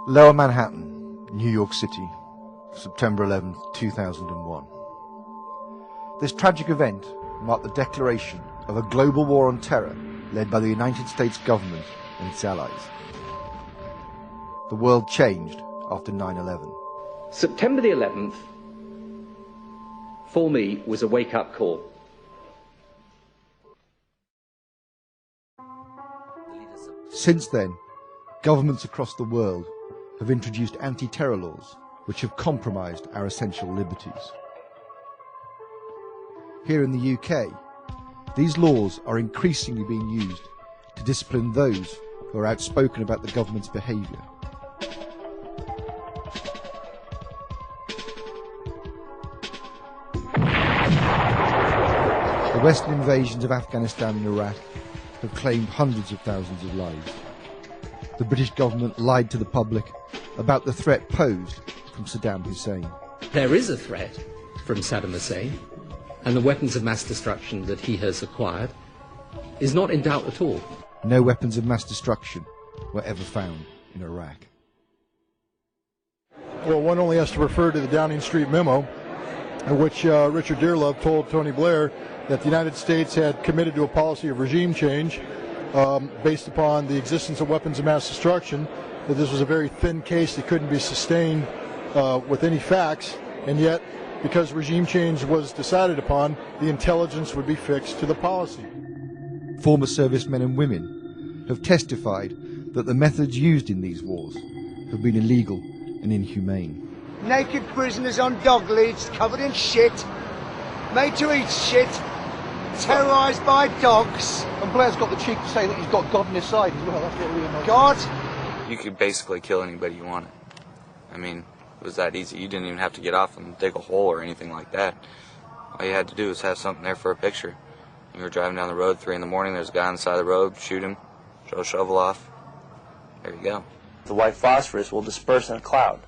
Lower Manhattan, New York City, September 11, 2001. This tragic event marked the declaration of a global war on terror led by the United States government and its allies. The world changed after 9/11. September the 11th, for me, was a wake-up call. Since then, governments across the world have introduced anti-terror laws which have compromised our essential liberties. Here in the UK, these laws are increasingly being used to discipline those who are outspoken about the government's behaviour. The Western invasions of Afghanistan and Iraq have claimed hundreds of thousands of lives. The British government lied to the public about the threat posed from Saddam Hussein. There is a threat from Saddam Hussein, and the weapons of mass destruction that he has acquired is not in doubt at all. No weapons of mass destruction were ever found in Iraq. Well, one only has to refer to the Downing Street memo, in which Richard Dearlove told Tony Blair that the United States had committed to a policy of regime change based upon the existence of weapons of mass destruction, that this was a very thin case that couldn't be sustained with any facts, and yet, because regime change was decided upon, the intelligence would be fixed to the policy. Former servicemen and women have testified that the methods used in these wars have been illegal and inhumane. Naked prisoners on dog leads, covered in shit, made to eat shit, terrorised by dogs. And Blair's got the cheek to say that he's got God on his side as well. That's what really annoys me. God? You could basically kill anybody you wanted. I mean, it was that easy. You didn't even have to get off and dig a hole or anything like that. All you had to do was have something there for a picture. You were driving down the road 3 in the morning, there's a guy on the side of the road, shoot him, throw a shovel off. There you go. The white phosphorus will disperse in a cloud,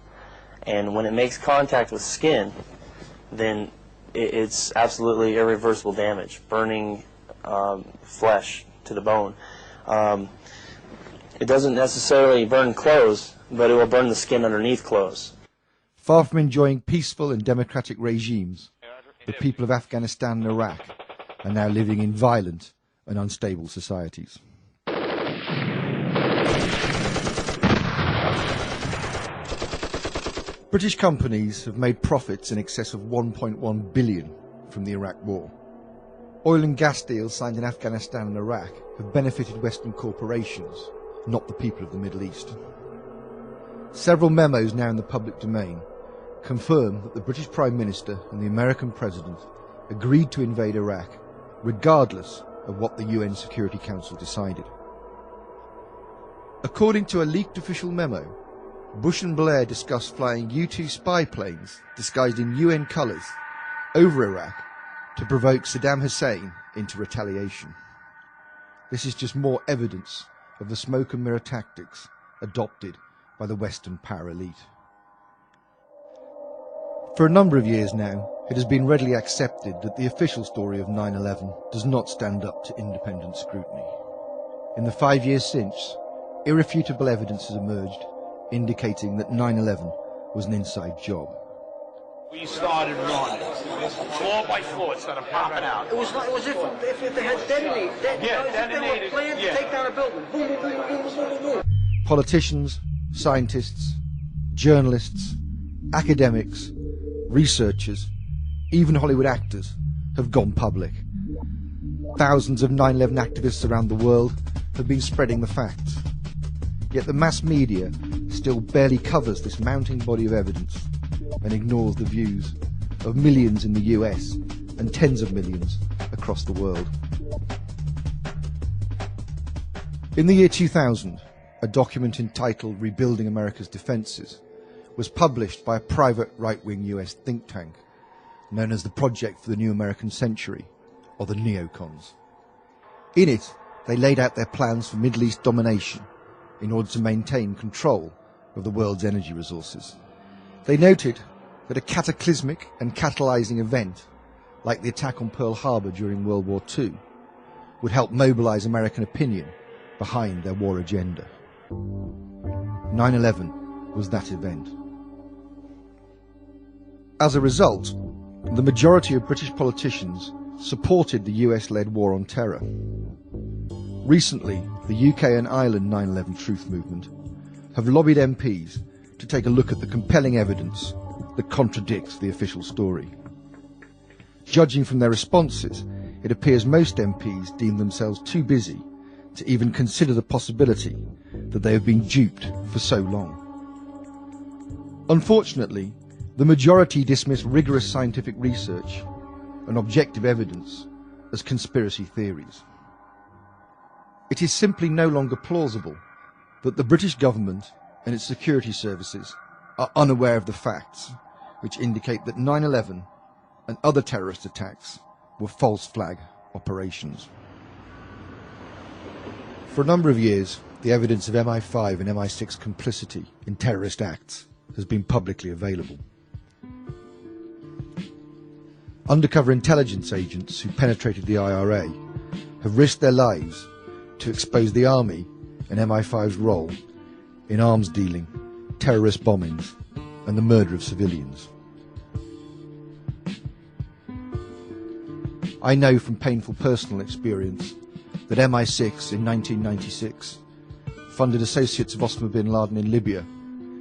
and when it makes contact with skin, then it's absolutely irreversible damage, burning flesh to the bone. It doesn't necessarily burn clothes, but it will burn the skin underneath clothes. Far from enjoying peaceful and democratic regimes, the people of Afghanistan and Iraq are now living in violent and unstable societies. British companies have made profits in excess of 1.1 billion from the Iraq War. Oil and gas deals signed in Afghanistan and Iraq have benefited Western corporations, not the people of the Middle East. Several memos now in the public domain confirm that the British Prime Minister and the American President agreed to invade Iraq regardless of what the UN Security Council decided. According to a leaked official memo, Bush and Blair discussed flying U-2 spy planes disguised in UN colours over Iraq to provoke Saddam Hussein into retaliation. This is just more evidence of the smoke and mirror tactics adopted by the Western power elite. For a number of years now, it has been readily accepted that the official story of 9/11 does not stand up to independent scrutiny. In the 5 years since, irrefutable evidence has emerged indicating that 9/11 was an inside job. We started running. Floor by floor, it started popping out. It was like, it was if they had detonated. They were planning to take down a building. Boom, boom, boom, boom, boom, boom, boom. Politicians, scientists, journalists, academics, researchers, even Hollywood actors have gone public. Thousands of 9/11 activists around the world have been spreading the facts. Yet the mass media still barely covers this mounting body of evidence and ignores the views of millions in the US and tens of millions across the world. In the year 2000, a document entitled Rebuilding America's Defenses was published by a private right-wing US think tank known as the Project for the New American Century, or the Neocons. In it, they laid out their plans for Middle East domination in order to maintain control of the world's energy resources. They noted that a cataclysmic and catalyzing event, like the attack on Pearl Harbor during World War II, would help mobilize American opinion behind their war agenda. 9/11 was that event. As a result, the majority of British politicians supported the US-led war on terror. Recently, the UK and Ireland 9/11 Truth Movement have lobbied MPs to take a look at the compelling evidence that contradicts the official story. Judging from their responses, it appears most MPs deem themselves too busy to even consider the possibility that they have been duped for so long. Unfortunately, the majority dismiss rigorous scientific research and objective evidence as conspiracy theories. It is simply no longer plausible that the British government and its security services are unaware of the facts which indicate that 9/11 and other terrorist attacks were false flag operations. For a number of years, the evidence of MI5 and MI6 complicity in terrorist acts has been publicly available. Undercover intelligence agents who penetrated the IRA have risked their lives to expose the army and MI5's role in arms dealing, terrorist bombings, and the murder of civilians. I know from painful personal experience that MI6 in 1996 funded associates of Osama bin Laden in Libya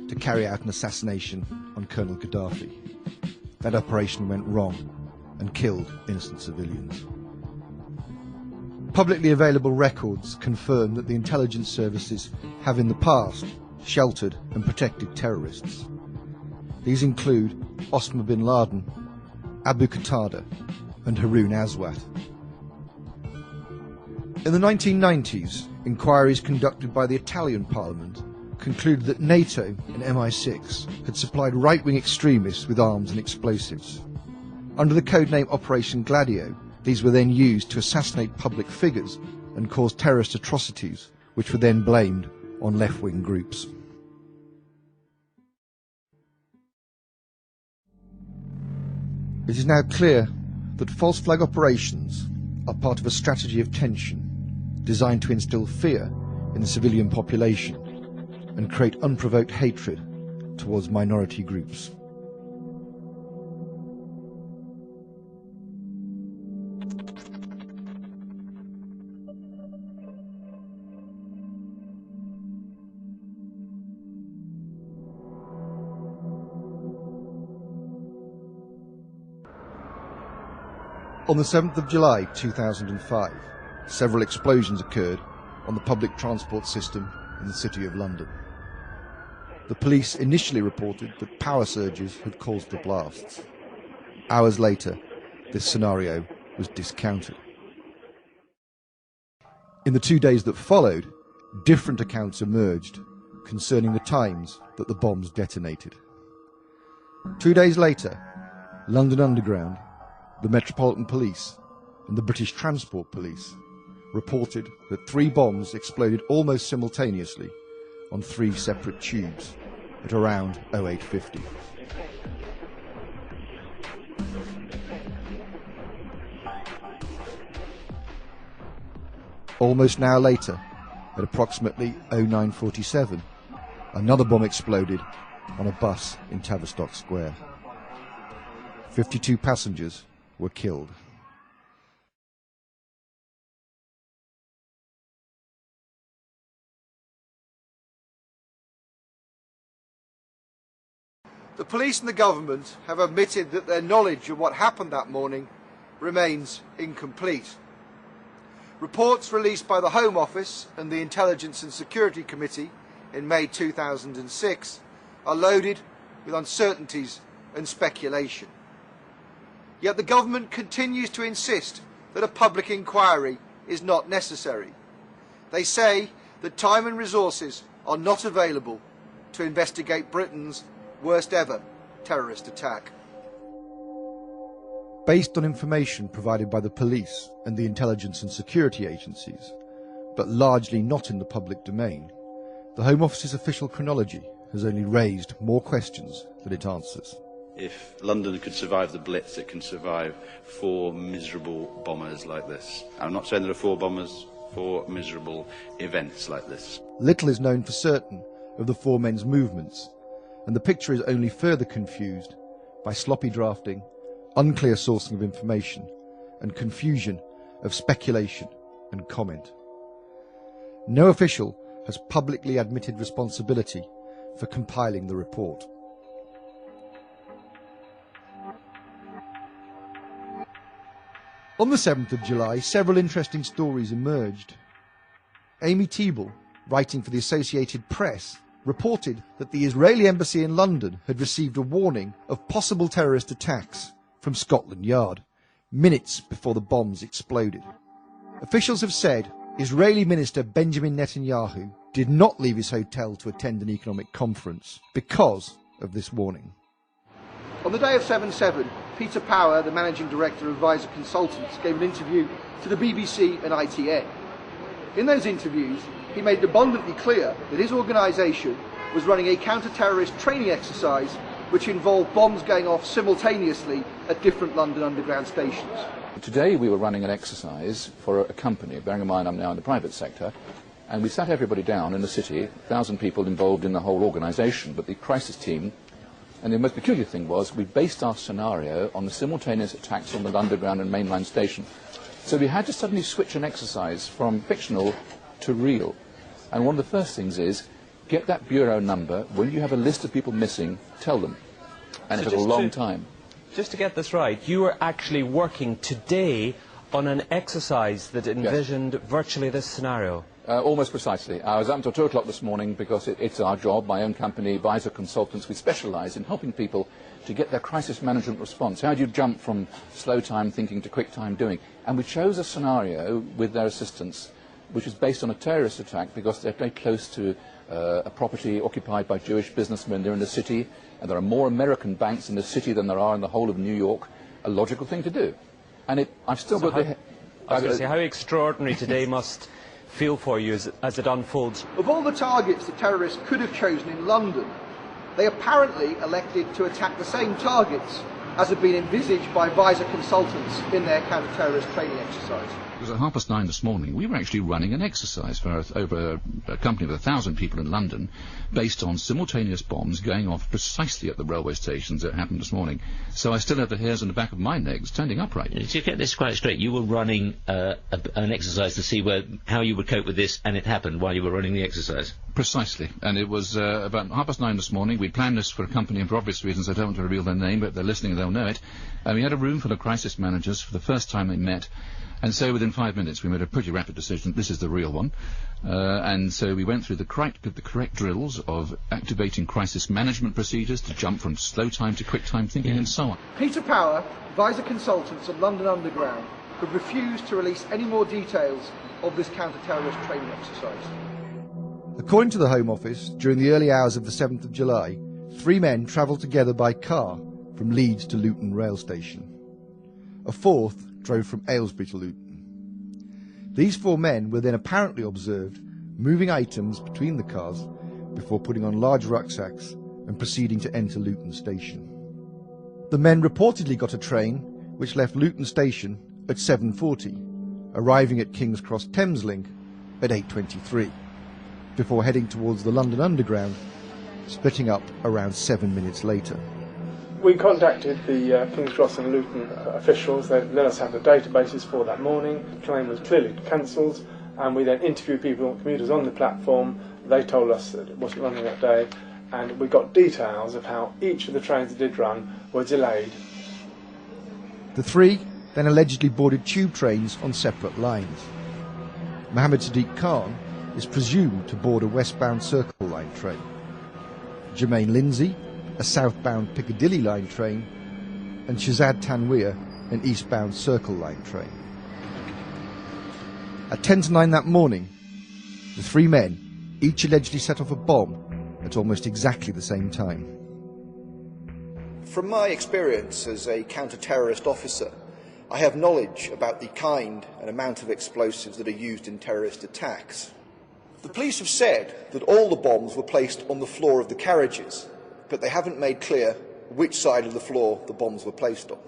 to carry out an assassination on Colonel Gaddafi. That operation went wrong and killed innocent civilians. Publicly available records confirm that the intelligence services have in the past sheltered and protected terrorists. These include Osama bin Laden, Abu Qatada, and Haroun Aswad. In the 1990s, inquiries conducted by the Italian Parliament concluded that NATO and MI6 had supplied right-wing extremists with arms and explosives. Under the codename Operation Gladio, these were then used to assassinate public figures and cause terrorist atrocities, which were then blamed on left-wing groups. It is now clear that false flag operations are part of a strategy of tension designed to instill fear in the civilian population and create unprovoked hatred towards minority groups. On the 7th of July 2005, several explosions occurred on the public transport system in the City of London. The police initially reported that power surges had caused the blasts. Hours later, this scenario was discounted. In the 2 days that followed, different accounts emerged concerning the times that the bombs detonated. 2 days later, London Underground, the Metropolitan Police and the British Transport Police reported that 3 bombs exploded almost simultaneously on 3 separate tubes at around 0850. Almost an hour later, at approximately 0947, another bomb exploded on a bus in Tavistock Square. 52 passengers were killed. The police and the government have admitted that their knowledge of what happened that morning remains incomplete. Reports released by the Home Office and the Intelligence and Security Committee in May 2006 are loaded with uncertainties and speculation. Yet the government continues to insist that a public inquiry is not necessary. They say that time and resources are not available to investigate Britain's worst ever terrorist attack. Based on information provided by the police and the intelligence and security agencies, but largely not in the public domain, the Home Office's official chronology has only raised more questions than it answers. If London could survive the Blitz, it can survive 4 miserable bombers like this. I'm not saying there are 4 bombers, 4 miserable events like this. Little is known for certain of the 4 men's movements and the picture is only further confused by sloppy drafting, unclear sourcing of information, and confusion of speculation and comment. No official has publicly admitted responsibility for compiling the report. On the 7th of July, several interesting stories emerged. Amy Teeble, writing for the Associated Press, reported that the Israeli embassy in London had received a warning of possible terrorist attacks from Scotland Yard, minutes before the bombs exploded. Officials have said Israeli Minister Benjamin Netanyahu did not leave his hotel to attend an economic conference because of this warning. On the day of 7/7, Peter Power, the managing director of Visor Consultants, gave an interview to the BBC and ITN. In those interviews, he made abundantly clear that his organisation was running a counter-terrorist training exercise which involved bombs going off simultaneously at different London Underground stations. Today we were running an exercise for a company, bearing in mind I'm now in the private sector, and we sat everybody down in the city, 1,000 people involved in the whole organisation, but the crisis team. And the most peculiar thing was we based our scenario on the simultaneous attacks on the Underground and mainline station. So we had to suddenly switch an exercise from fictional to real. And one of the first things is, get that bureau number. When you have a list of people missing, tell them. And so it took a long time. Just to get this right, you were actually working today on an exercise that envisioned virtually this scenario. Almost precisely. I was up until 2 o'clock this morning because it's our job, my own company, Visor Consultants. We specialise in helping people to get their crisis management response. How do you jump from slow time thinking to quick time doing? And we chose a scenario with their assistance which is based on a terrorist attack because they're very close to a property occupied by Jewish businessmen. They're in the city, and there are more American banks in the city than there are in the whole of New York. A logical thing to do. And I've still got the... I was going to say, how extraordinary today must feel for you as it unfolds. Of all the targets the terrorists could have chosen in London, they apparently elected to attack the same targets as had been envisaged by Visor Consultants in their counter-terrorist training exercise. It was at 9:30 this morning. We were actually running an exercise for over a company of 1,000 people in London based on simultaneous bombs going off precisely at the railway stations that happened this morning. So I still have the hairs on the back of my legs standing upright. To get this quite straight, you were running an exercise to see how you would cope with this, and it happened while you were running the exercise? Precisely. And it was about 9:30 this morning. We planned this for a company, and for obvious reasons I don't want to reveal their name, but if they're listening they'll know it. And we had a room full of crisis managers for the first time they met. And so within 5 minutes we made a pretty rapid decision. This is the real one. And so we went through the correct drills of activating crisis management procedures to jump from slow time to quick time thinking and so on. Peter Power, Visor Consultants and London Underground have refused to release any more details of this counter-terrorist training exercise. According to the Home Office, during the early hours of the 7th of July, 3 men travelled together by car from Leeds to Luton rail station. A fourth drove from Aylesbury to Luton. These 4 men were then apparently observed moving items between the cars before putting on large rucksacks and proceeding to enter Luton station. The men reportedly got a train which left Luton station at 7:40, arriving at King's Cross Thameslink at 8:23, before heading towards the London Underground, splitting up around 7 minutes later. We contacted the King's Cross and Luton officials. They let us have the databases for that morning. The train was clearly cancelled, and we then interviewed commuters on the platform. They told us that it wasn't running that day, and we got details of how each of the trains that did run were delayed. The 3 then allegedly boarded tube trains on separate lines. Mohammed Sadiq Khan is presumed to board a westbound Circle Line train. Jermaine Lindsay, a southbound Piccadilly Line train, and Shazad Tanweer, an eastbound Circle Line train. At 9:10 that morning, the 3 men each allegedly set off a bomb at almost exactly the same time. From my experience as a counter-terrorist officer, I have knowledge about the kind and amount of explosives that are used in terrorist attacks. The police have said that all the bombs were placed on the floor of the carriages, but they haven't made clear which side of the floor the bombs were placed on.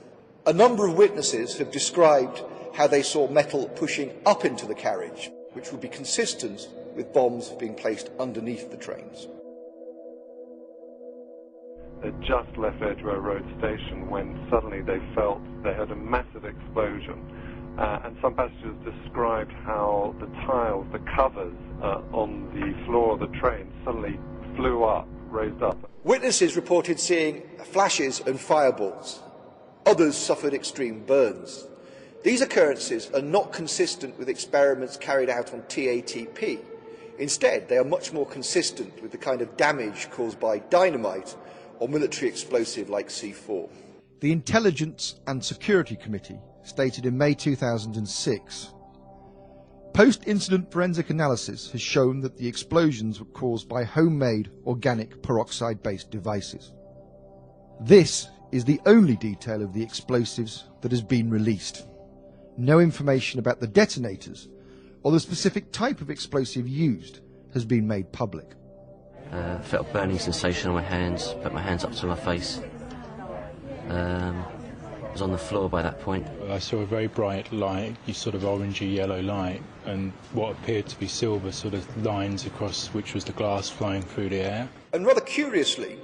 A number of witnesses have described how they saw metal pushing up into the carriage, which would be consistent with bombs being placed underneath the trains. had just left Edgware Road Station when suddenly they felt they heard a massive explosion. And some passengers described how the tiles, the covers on the floor of the train suddenly flew up, raised up. Witnesses reported seeing flashes and fireballs. Others suffered extreme burns. These occurrences are not consistent with experiments carried out on TATP. Instead, they are much more consistent with the kind of damage caused by dynamite or military explosive like C4. The Intelligence and Security Committee stated in May 2006, post-incident forensic analysis has shown that the explosions were caused by homemade organic peroxide-based devices. This is the only detail of the explosives that has been released. No information about the detonators or the specific type of explosive used has been made public. Felt a burning sensation on my hands, put my hands up to my face. I was on the floor by that point. I saw a very bright light, sort of orangey yellow light, and what appeared to be silver sort of lines across which was the glass flying through the air. And rather curiously,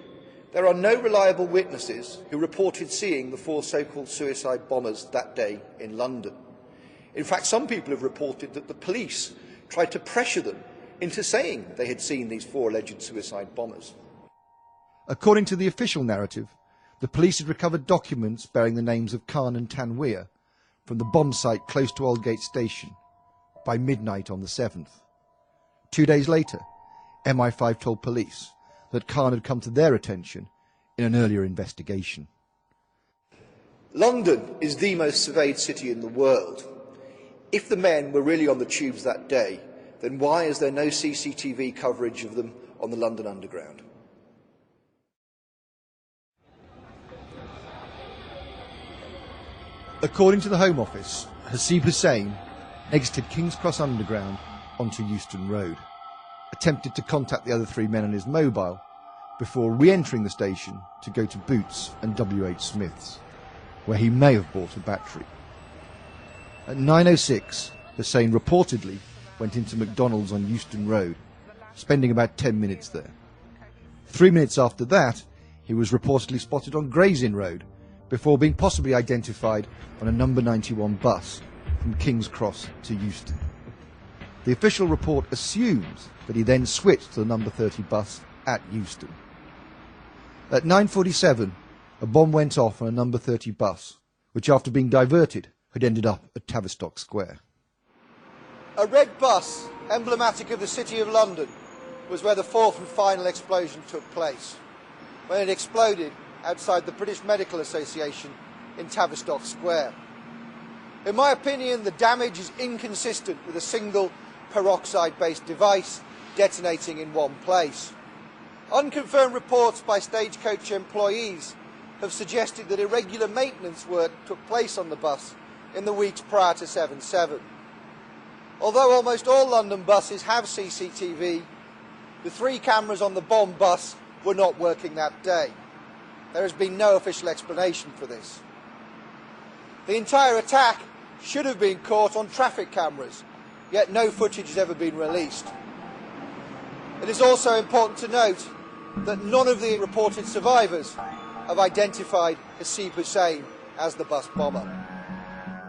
there are no reliable witnesses who reported seeing the 4 so-called suicide bombers that day in London. In fact, some people have reported that the police tried to pressure them into saying they had seen these 4 alleged suicide bombers. According to the official narrative, the police had recovered documents bearing the names of Khan and Tanweer from the bomb site close to Aldgate Station by midnight on the 7th. 2 days later, MI5 told police that Khan had come to their attention in an earlier investigation. London is the most surveyed city in the world. If the men were really on the tubes that day, then why is there no CCTV coverage of them on the London Underground? According to the Home Office, Hasib Hussain exited King's Cross Underground onto Euston Road, attempted to contact the other 3 men on his mobile before re-entering the station to go to Boots and WH Smith's, where he may have bought a battery. At 9:06, Hussain reportedly went into McDonald's on Euston Road, spending about 10 minutes there. 3 minutes after that, he was reportedly spotted on Gray's Inn Road, before being possibly identified on a number 91 bus from King's Cross to Euston. The official report assumes that he then switched to the number 30 bus at Euston. At 9:47, a bomb went off on a number 30 bus, which after being diverted had ended up at Tavistock Square. A red bus, emblematic of the City of London, was where the 4th and final explosion took place, when it exploded outside the British Medical Association in Tavistock Square. In my opinion, the damage is inconsistent with a single peroxide-based device detonating in one place. Unconfirmed reports by Stagecoach employees have suggested that irregular maintenance work took place on the bus in the weeks prior to 7/7. Although almost all London buses have CCTV, the 3 cameras on the bomb bus were not working that day. There has been no official explanation for this. The entire attack should have been caught on traffic cameras, yet no footage has ever been released. It is also important to note that none of the reported survivors have identified Hasib Hussain as the bus bomber.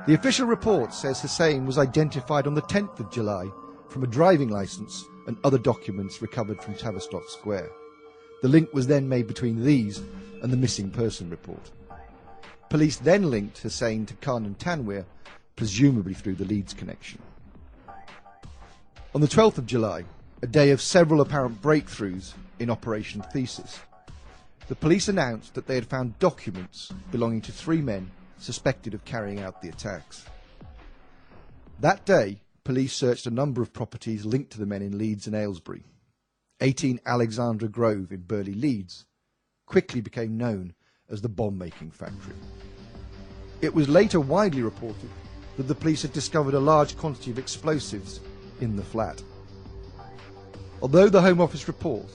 The official report says Hussain was identified on the 10th of July from a driving licence and other documents recovered from Tavistock Square. The link was then made between these and the missing person report. Police then linked Hussain to Khan and Tanweer, presumably through the Leeds connection. On the 12th of July, a day of several apparent breakthroughs in Operation Thesis, the police announced that they had found documents belonging to 3 men suspected of carrying out the attacks. That day, police searched a number of properties linked to the men in Leeds and Aylesbury. 18 Alexandra Grove in Burley, Leeds, quickly became known as the bomb-making factory. It was later widely reported that the police had discovered a large quantity of explosives in the flat. Although the Home Office report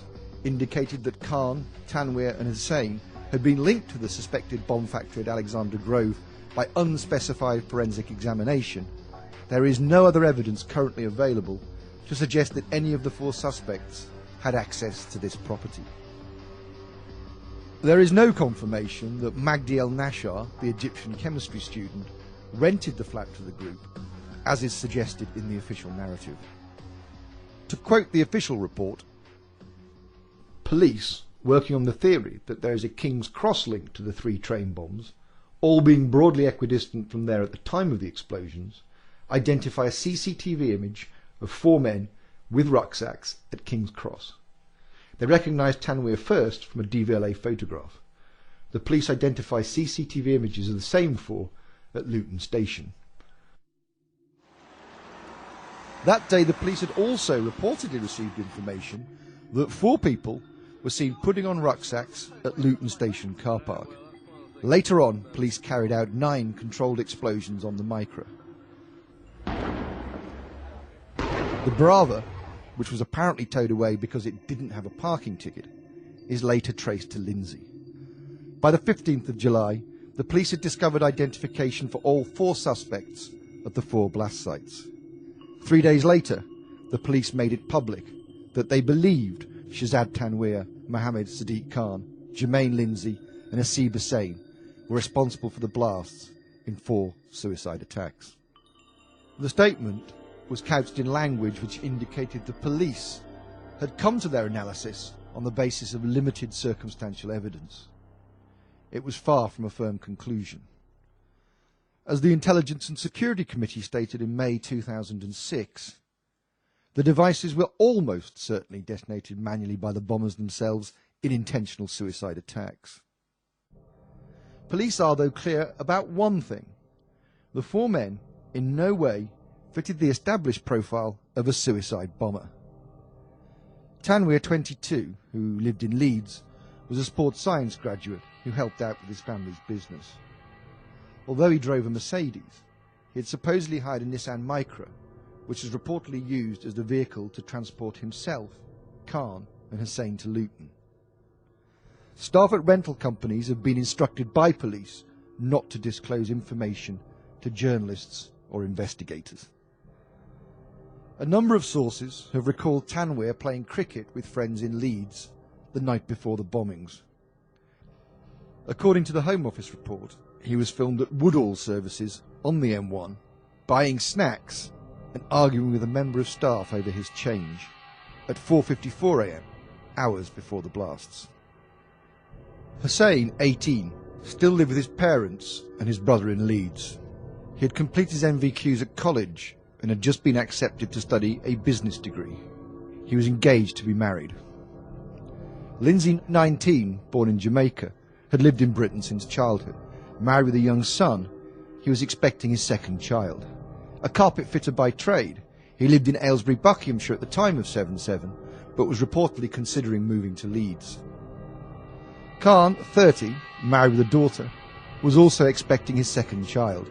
indicated that Khan, Tanweer and Hussain had been linked to the suspected bomb factory at Alexandra Grove by unspecified forensic examination, there is no other evidence currently available to suggest that any of the 4 suspects had access to this property. There is no confirmation that Magdi El-Nashar, the Egyptian chemistry student, rented the flat to the group, as is suggested in the official narrative. To quote the official report, police, working on the theory that there is a King's Cross link to the 3 train bombs, all being broadly equidistant from there at the time of the explosions, identify a CCTV image of 4 men with rucksacks at King's Cross. They recognise Tanweer first from a DVLA photograph. The police identify CCTV images of the same 4 at Luton Station. That day the police had also reportedly received information that 4 people were seen putting on rucksacks at Luton Station car park. Later on, police carried out 9 controlled explosions on the Micra. The Brava, which was apparently towed away because it didn't have a parking ticket, is later traced to Lindsay. By the 15th of July, the police had discovered identification for all 4 suspects at the 4 blast sites. 3 days later, the police made it public that they believed Shahzad Tanweer, Mohammed Sadiq Khan, Jermaine Lindsay and Hasib Hussain were responsible for the blasts in 4 suicide attacks. The statement was couched in language which indicated the police had come to their analysis on the basis of limited circumstantial evidence. It was far from a firm conclusion. As the Intelligence and Security Committee stated in May 2006, the devices were almost certainly detonated manually by the bombers themselves in intentional suicide attacks. Police are, though, clear about one thing. The 4 men in no way fitted the established profile of a suicide bomber. Tanweer, 22, who lived in Leeds, was a sports science graduate who helped out with his family's business. Although he drove a Mercedes, he had supposedly hired a Nissan Micra, which was reportedly used as the vehicle to transport himself, Khan and Hussain to Luton. Staff at rental companies have been instructed by police not to disclose information to journalists or investigators. A number of sources have recalled Tanweer playing cricket with friends in Leeds the night before the bombings. According to the Home Office report, he was filmed at Woodall services on the M1, buying snacks and arguing with a member of staff over his change at 4:54 a.m, hours before the blasts. Hussain, 18, still lived with his parents and his brother in Leeds. He had completed his MVQs at college and had just been accepted to study a business degree. He was engaged to be married. Lindsay, 19, born in Jamaica, had lived in Britain since childhood. Married with a young son, he was expecting his second child. A carpet fitter by trade, he lived in Aylesbury, Buckinghamshire at the time of 7/7, but was reportedly considering moving to Leeds. Khan, 30, married with a daughter, was also expecting his second child.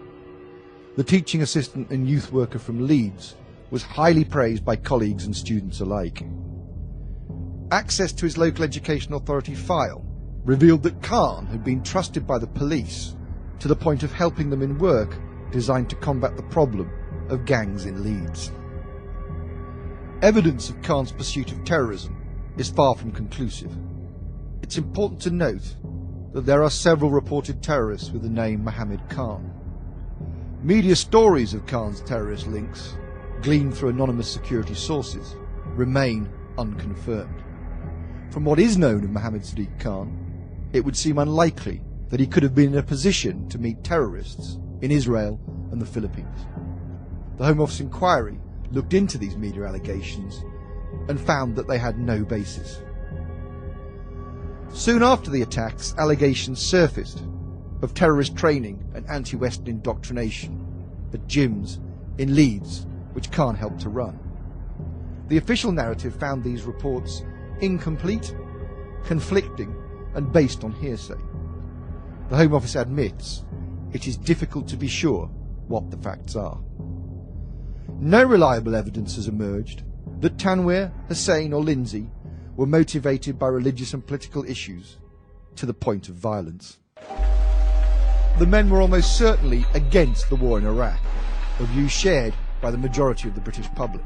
The teaching assistant and youth worker from Leeds was highly praised by colleagues and students alike. Access to his local education authority file revealed that Khan had been trusted by the police to the point of helping them in work designed to combat the problem of gangs in Leeds. Evidence of Khan's pursuit of terrorism is far from conclusive. It's important to note that there are several reported terrorists with the name Mohammed Khan. Media stories of Khan's terrorist links, gleaned through anonymous security sources, remain unconfirmed. From what is known of Mohammed Sadiq Khan, it would seem unlikely that he could have been in a position to meet terrorists in Israel and the Philippines. The Home Office inquiry looked into these media allegations and found that they had no basis. Soon after the attacks, allegations surfaced of terrorist training and anti-Western indoctrination at gyms in Leeds, which Khan helped to run. The official narrative found these reports incomplete, conflicting, and based on hearsay. The Home Office admits it is difficult to be sure what the facts are. No reliable evidence has emerged that Tanweer, Hussain or Lindsay were motivated by religious and political issues to the point of violence. The men were almost certainly against the war in Iraq, a view shared by the majority of the British public.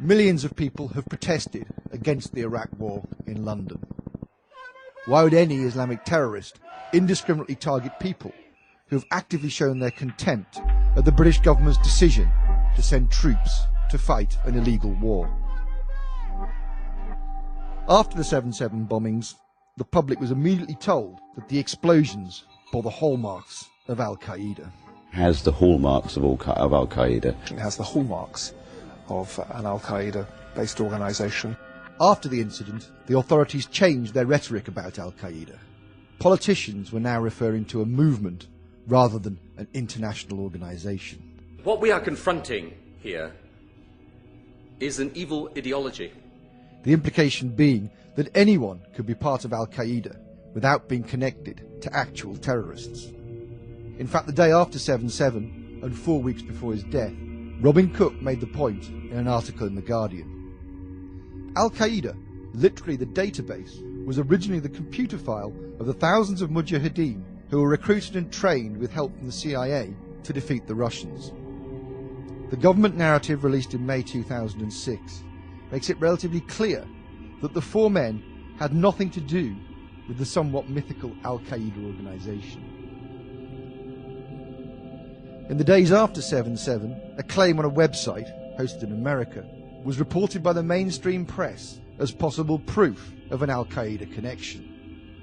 Millions of people have protested against the Iraq war in London. Why would any Islamic terrorist indiscriminately target people who have actively shown their contempt at the British government's decision to send troops to fight an illegal war? After the 7/7 bombings, the public was immediately told that the explosions bore the hallmarks of Al-Qaeda. Has the hallmarks of Al-Qaeda. It has the hallmarks of an Al-Qaeda-based organisation. After the incident, the authorities changed their rhetoric about Al-Qaeda. Politicians were now referring to a movement rather than an international organisation. What we are confronting here is an evil ideology. The implication being that anyone could be part of Al-Qaeda without being connected to actual terrorists. In fact, the day after 7/7, and 4 weeks before his death, Robin Cook made the point in an article in The Guardian. Al-Qaeda, literally the database, was originally the computer file of the thousands of mujahideen who were recruited and trained with help from the CIA to defeat the Russians. The government narrative released in May 2006 makes it relatively clear that the four men had nothing to do with the somewhat mythical Al-Qaeda organisation. In the days after 7/7, a claim on a website, hosted in America, was reported by the mainstream press as possible proof of an Al-Qaeda connection.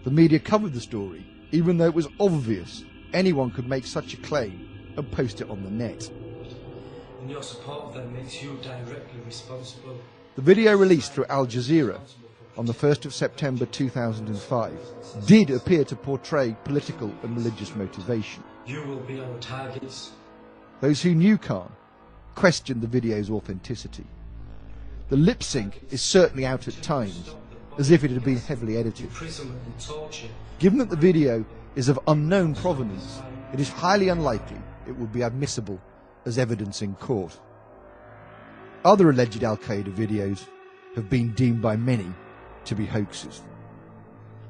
The media covered the story, even though it was obvious anyone could make such a claim and post it on the net. And your support of them makes you directly responsible. The video released through Al Jazeera on the 1st of September 2005 did appear to portray political and religious motivation. You will be our targets. Those who knew Khan questioned the video's authenticity. The lip sync is certainly out at times, as if it had been heavily edited. Given that the video is of unknown provenance, it is highly unlikely it would be admissible as evidence in court. Other alleged Al-Qaeda videos have been deemed by many to be hoaxes.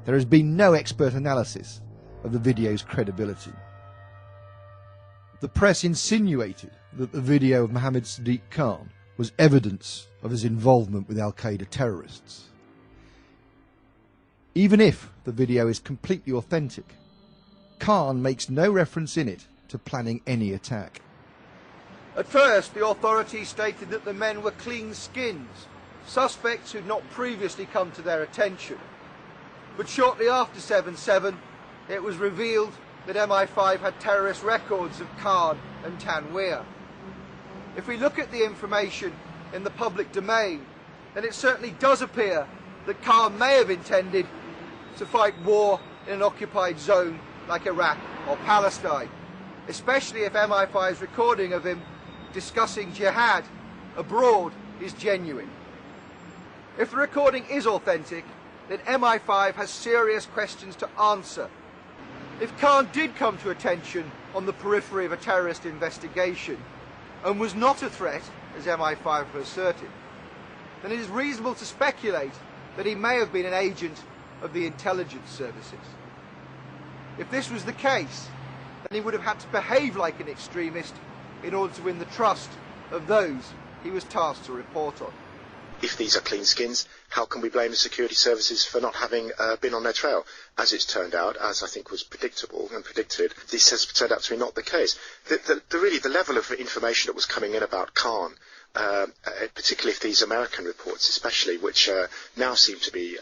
There has been no expert analysis of the video's credibility. The press insinuated that the video of Mohammed Sadiq Khan was evidence of his involvement with Al-Qaeda terrorists. Even if the video is completely authentic, Khan makes no reference in it to planning any attack. At first, the authorities stated that the men were clean skins, suspects who'd not previously come to their attention. But shortly after 7/7, it was revealed that MI5 had terrorist records of Khan and Tanweer. If we look at the information in the public domain, then it certainly does appear that Khan may have intended to fight war in an occupied zone like Iraq or Palestine, especially if MI5's recording of him discussing jihad abroad is genuine. If the recording is authentic, then MI5 has serious questions to answer. If Khan did come to attention on the periphery of a terrorist investigation and was not a threat, as MI5 have asserted, then it is reasonable to speculate that he may have been an agent of the intelligence services. If this was the case, then he would have had to behave like an extremist in order to win the trust of those he was tasked to report on. If these are clean skins, how can we blame the security services for not having been on their trail? As it's turned out, as I think was predictable and predicted, this has turned out to be not the case. Really, the level of information that was coming in about Khan, particularly if these American reports especially, which now seem to be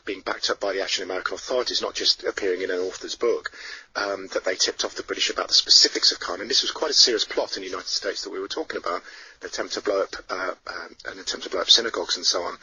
being backed up by the actual American authorities, not just appearing in an author's book, that they tipped off the British about the specifics of Khan. And this was quite a serious plot in the United States that we were talking about, an attempt to blow up synagogues and so on.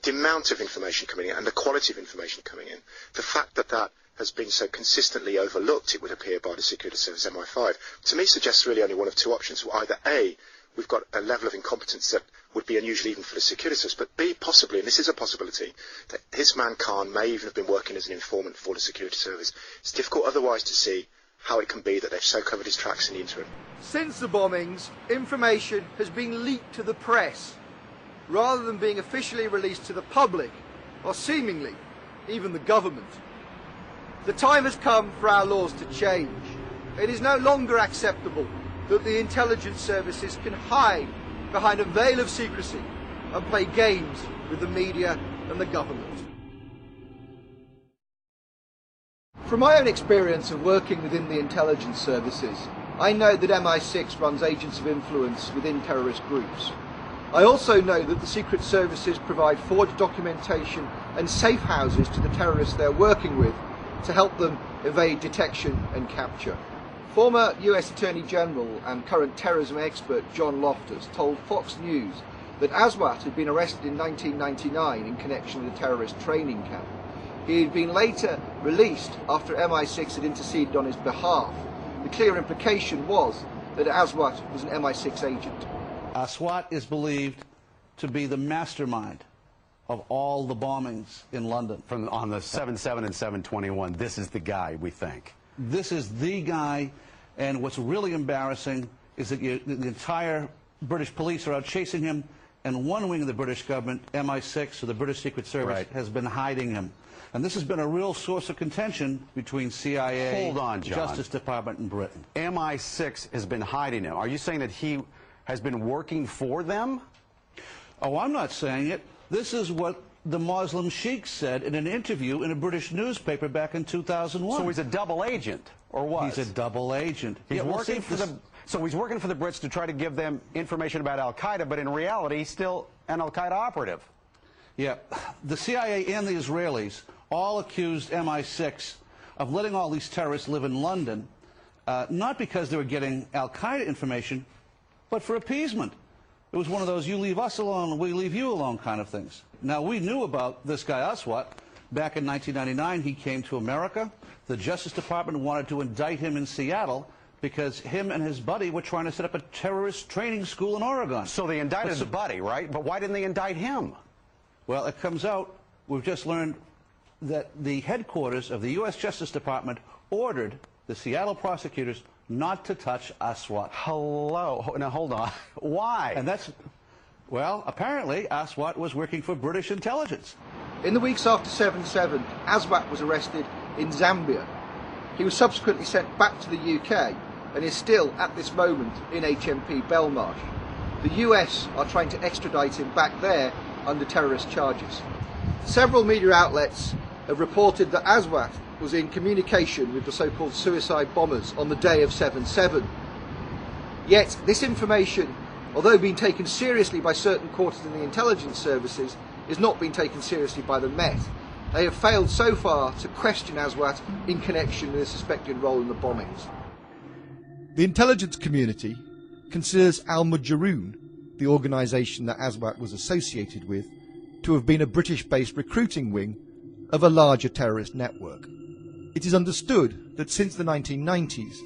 The amount of information coming in and the quality of information coming in, the fact that that has been so consistently overlooked, it would appear, by the security service MI5, to me suggests really only one of two options. Either A, we've got a level of incompetence that would be unusual even for the security service, but B, possibly, and this is a possibility, that his man Khan may even have been working as an informant for the security service. It's difficult otherwise to see how it can be that they've so covered his tracks in the interim. Since the bombings, information has been leaked to the press, rather than being officially released to the public, or seemingly, even the government. The time has come for our laws to change. It is no longer acceptable that the intelligence services can hide behind a veil of secrecy and play games with the media and the government. From my own experience of working within the intelligence services, I know that MI6 runs agents of influence within terrorist groups. I also know that the secret services provide forged documentation and safe houses to the terrorists they're working with to help them evade detection and capture. Former US Attorney General and current terrorism expert John Loftus told Fox News that Aswat had been arrested in 1999 in connection with a terrorist training camp. He had been later released after MI6 had interceded on his behalf. The clear implication was that Aswat was an MI6 agent. Aswat is believed to be the mastermind of all the bombings in London. On the 7/7 and 7/21, this is the guy, we think. This is the guy, and what's really embarrassing is that the entire British police are out chasing him, and one wing of the British government, MI6, or the British Secret Service, has been hiding him. And this has been a real source of contention between CIA, Hold on, the John. Justice Department, and Britain. MI6 has been hiding him. Are you saying that he has been working for them? Oh, I'm not saying it. This is what the Muslim sheikh said in an interview in a British newspaper back in 2001. So he's a double agent, or what? He's a double agent. He's Yeah, working for the... So he's working for the Brits to try to give them information about Al-Qaeda, but in reality, he's still an Al-Qaeda operative. Yeah, the CIA and the Israelis all accused MI6 of letting all these terrorists live in London, not because they were getting Al-Qaeda information, but for appeasement. It was one of those you leave us alone, we leave you alone kind of things. Now, we knew about this guy Aswat. Back in 1999, he came to America. The Justice Department wanted to indict him in Seattle because him and his buddy were trying to set up a terrorist training school in Oregon. So they indicted his buddy, right? But why didn't they indict him? Well, it comes out, we've just learned that the headquarters of the U.S. Justice Department ordered the Seattle prosecutors not to touch Aswat. Hello. Now, hold on. Why? And that's, well, apparently Aswat was working for British intelligence. In the weeks after 7/7, Aswat was arrested in Zambia. He was subsequently sent back to the UK and is still, at this moment, in HMP Belmarsh. The US are trying to extradite him back there under terrorist charges. Several media outlets have reported that Aswat was in communication with the so-called suicide bombers on the day of 7/7. Yet this information, although being taken seriously by certain quarters in the intelligence services, is not being taken seriously by the Met. They have failed so far to question Aswat in connection with his suspected role in the bombings. The intelligence community considers Al-Mujahideen, the organisation that Aswat was associated with, to have been a British-based recruiting wing of a larger terrorist network. It is understood that since the 1990s,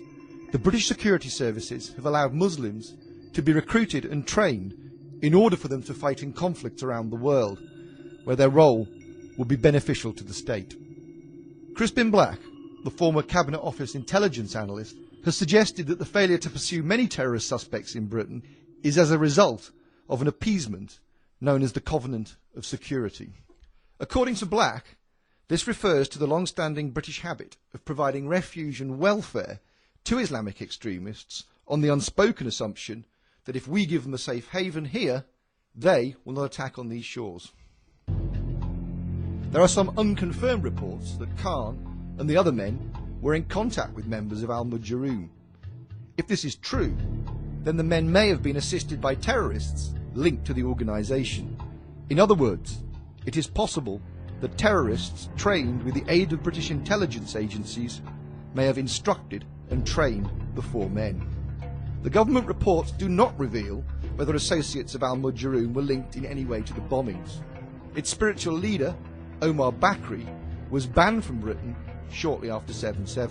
the British security services have allowed Muslims to be recruited and trained in order for them to fight in conflicts around the world, where their role would be beneficial to the state. Crispin Black, the former Cabinet Office intelligence analyst, has suggested that the failure to pursue many terrorist suspects in Britain is as a result of an appeasement known as the Covenant of Security. According to Black, this refers to the long-standing British habit of providing refuge and welfare to Islamic extremists on the unspoken assumption that if we give them a safe haven here, they will not attack on these shores. There are some unconfirmed reports that Khan and the other men were in contact with members of Al-Mujahideen. If this is true, then the men may have been assisted by terrorists linked to the organisation. In other words, it is possible that terrorists trained with the aid of British intelligence agencies may have instructed and trained the four men. The government reports do not reveal whether associates of Al-Mujahideen were linked in any way to the bombings. Its spiritual leader, Omar Bakri, was banned from Britain shortly after 7/7.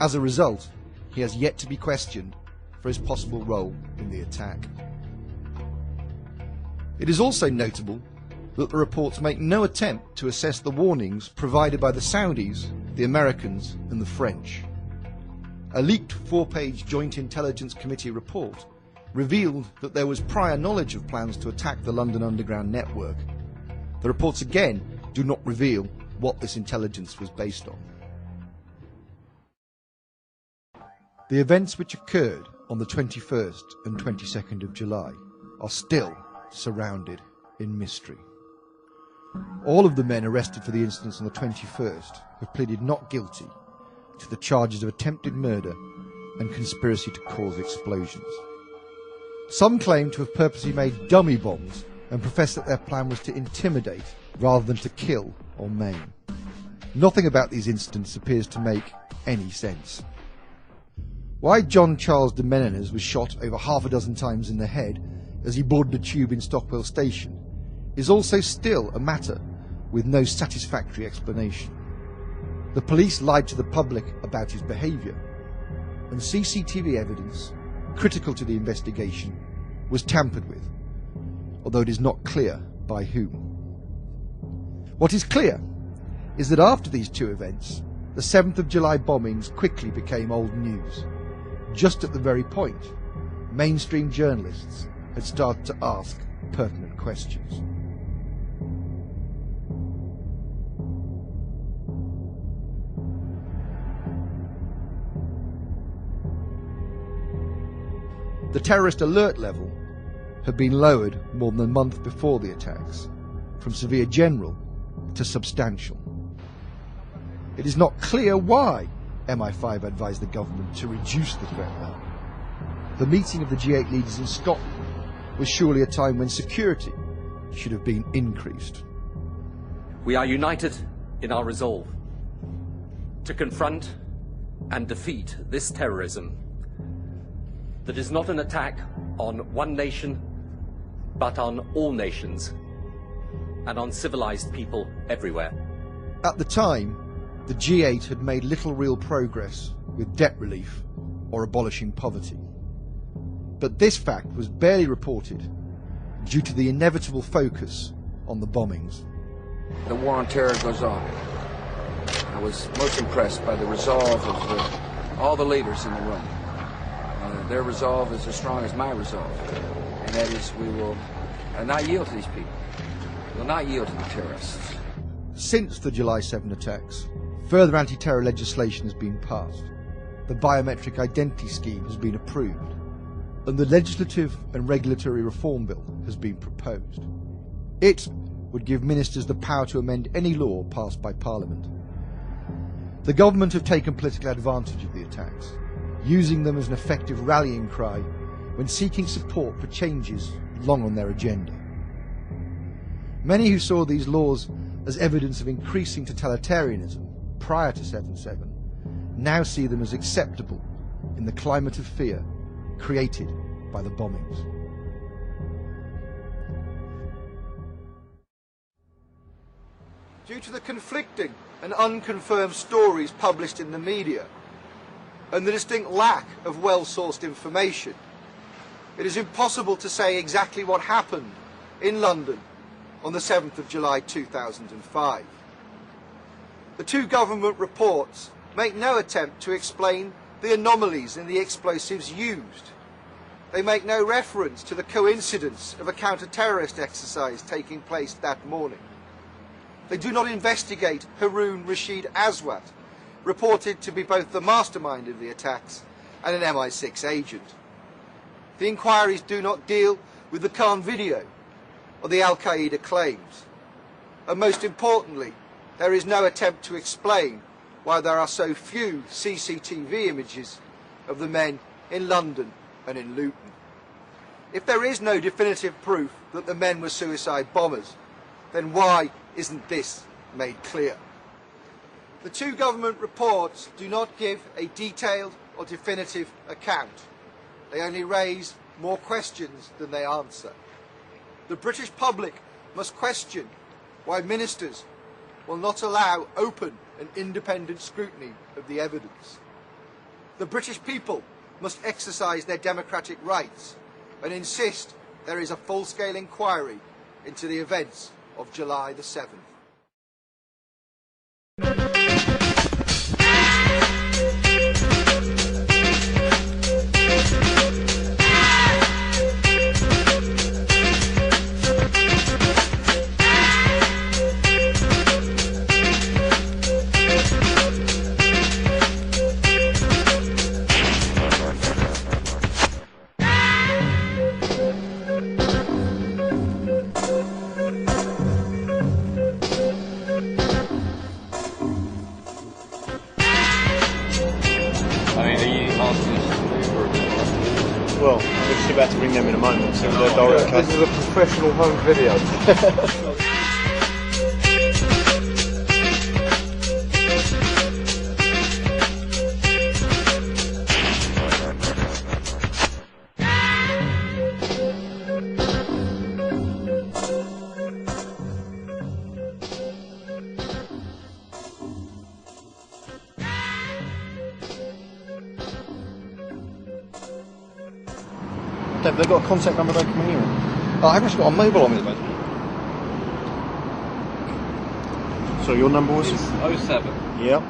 As a result, he has yet to be questioned for his possible role in the attack. It is also notable that the reports make no attempt to assess the warnings provided by the Saudis, the Americans and the French. A leaked 4-page Joint Intelligence Committee report revealed that there was prior knowledge of plans to attack the London Underground network. The reports again do not reveal what this intelligence was based on. The events which occurred on the 21st and 22nd of July are still surrounded in mystery. All of the men arrested for the incidents on the 21st have pleaded not guilty, to the charges of attempted murder and conspiracy to cause explosions. Some claim to have purposely made dummy bombs and profess that their plan was to intimidate rather than to kill or maim. Nothing about these incidents appears to make any sense. Why John Charles de Menendez was shot over half a dozen times in the head as he boarded a tube in Stockwell Station is also still a matter with no satisfactory explanation. The police lied to the public about his behaviour, and CCTV evidence, critical to the investigation, was tampered with, although it is not clear by whom. What is clear is that after these two events, the 7th of July bombings quickly became old news, just at the very point mainstream journalists had started to ask pertinent questions. The terrorist alert level had been lowered more than a month before the attacks, from severe general to substantial. It is not clear why MI5 advised the government to reduce the threat level. The meeting of the G8 leaders in Scotland was surely a time when security should have been increased. We are united in our resolve to confront and defeat this terrorism that is not an attack on one nation, but on all nations and on civilized people everywhere. At the time, the G8 had made little real progress with debt relief or abolishing poverty. But this fact was barely reported due to the inevitable focus on the bombings. The war on terror goes on. I was most impressed by the resolve of all the leaders in the room. Their resolve is as strong as my resolve, and that is we will not yield to these people. We will not yield to the terrorists. Since the July 7 attacks, further anti-terror legislation has been passed. The biometric identity scheme has been approved, and the legislative and regulatory reform bill has been proposed. It would give ministers the power to amend any law passed by Parliament. The government have taken political advantage of the attacks, using them as an effective rallying cry when seeking support for changes long on their agenda. Many who saw these laws as evidence of increasing totalitarianism prior to 7/7 now see them as acceptable in the climate of fear created by the bombings. Due to the conflicting and unconfirmed stories published in the media, and the distinct lack of well-sourced information, it is impossible to say exactly what happened in London on the 7th of July 2005. The two government reports make no attempt to explain the anomalies in the explosives used. They make no reference to the coincidence of a counter-terrorist exercise taking place that morning. They do not investigate Haroon Rashid Aswat, reported to be both the mastermind of the attacks and an MI6 agent. The inquiries do not deal with the Khan video or the Al-Qaeda claims. And most importantly, there is no attempt to explain why there are so few CCTV images of the men in London and in Luton. If there is no definitive proof that the men were suicide bombers, then why isn't this made clear? The two government reports do not give a detailed or definitive account. They only raise more questions than they answer. The British public must question why ministers will not allow open and independent scrutiny of the evidence. The British people must exercise their democratic rights and insist there is a full-scale inquiry into the events of July the 7th. This is a professional home video. Have they got a contact number they can ring you on? I haven't actually got a mobile on me at the moment. So your number was? It's 07. Yeah.